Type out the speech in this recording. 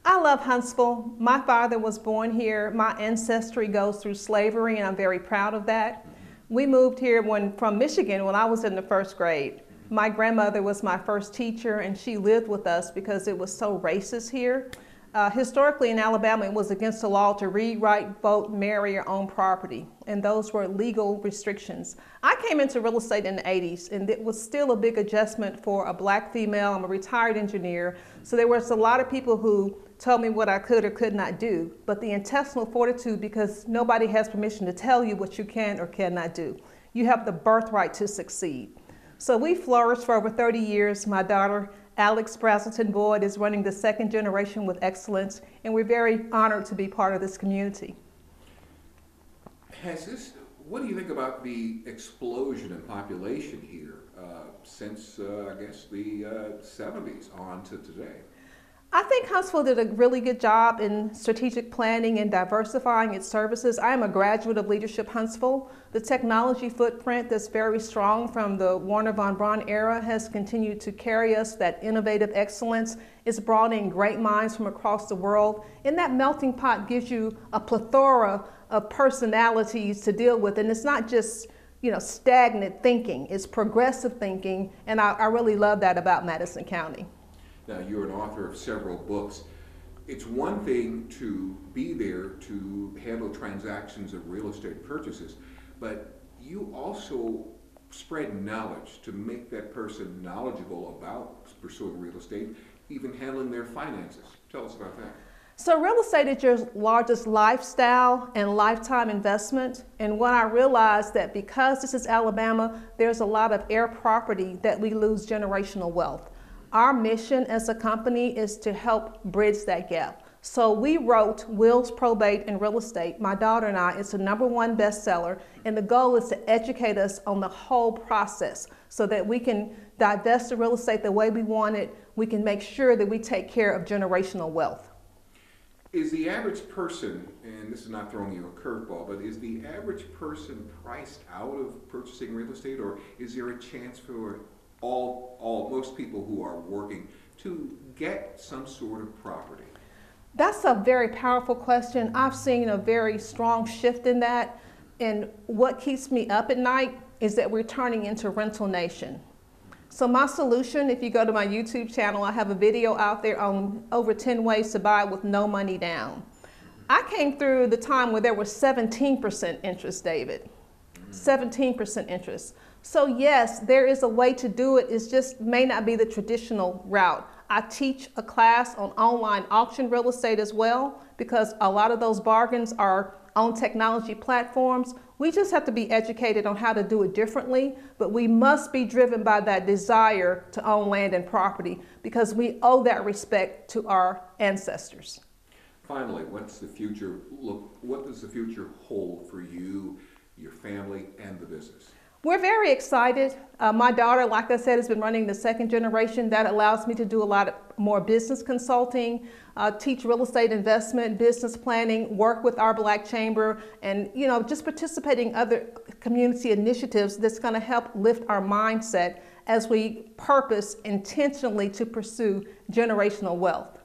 I love Huntsville. My father was born here. My ancestry goes through slavery, and I'm very proud of that. We moved here from Michigan when I was in the first grade. My grandmother was my first teacher, and she lived with us because it was so racist here. Historically in Alabama, it was against the law to read, write, vote, marry, or own property, and those were legal restrictions. I came into real estate in the 80s, and it was still a big adjustment for a black female. I'm a retired engineer, so there was a lot of people who told me what I could or could not do, but the intestinal fortitude, because nobody has permission to tell you what you can or cannot do. You have the birthright to succeed. So we flourished for over 30 years. My daughter, Alex Brazelton Boyd, is running the second generation with excellence, and we're very honored to be part of this community. What do you think about the explosion in population here since, I guess, the 70s on to today? I think Huntsville did a really good job in strategic planning and diversifying its services. I am a graduate of Leadership Huntsville. The technology footprint that's very strong from the Warner von Braun era has continued to carry us. That innovative excellence is brought in great minds from across the world. And that melting pot gives you a plethora of personalities to deal with. And it's not just, stagnant thinking. It's progressive thinking. And I really love that about Madison County. Now, you're an author of several books. It's one thing to be there to handle transactions of real estate purchases, but you also spread knowledge to make that person knowledgeable about pursuing real estate, even handling their finances. Tell us about that. So real estate is your largest lifestyle and lifetime investment. And when I realized that because this is Alabama, there's a lot of air property that we lose generational wealth. Our mission as a company is to help bridge that gap. So we wrote Wills, Probate, and Real Estate. My daughter and I, it's a #1 bestseller, and the goal is to educate us on the whole process so that we can divest the real estate the way we want it. We can make sure that we take care of generational wealth. Is the average person, and this is not throwing you a curveball, but is the average person priced out of purchasing real estate, or is there a chance for most people who are working to get some sort of property? That's a very powerful question. I've seen a very strong shift in that. And what keeps me up at night is that we're turning into rental nation. So my solution, if you go to my YouTube channel, I have a video out there on over 10 ways to buy with no money down. I came through the time where there was 17% interest, David. 17% interest. So yes, there is a way to do it. It just may not be the traditional route. I teach a class on online auction real estate as well, because a lot of those bargains are on technology platforms. We just have to be educated on how to do it differently, but we must be driven by that desire to own land and property because we owe that respect to our ancestors. Finally, what does the future hold for you, your family, and the business? We're very excited. My daughter, like I said, has been running the second generation. That allows me to do a lot more business consulting, teach real estate investment, business planning, work with our Black Chamber, and just participating in other community initiatives that's going to help lift our mindset as we purpose intentionally to pursue generational wealth.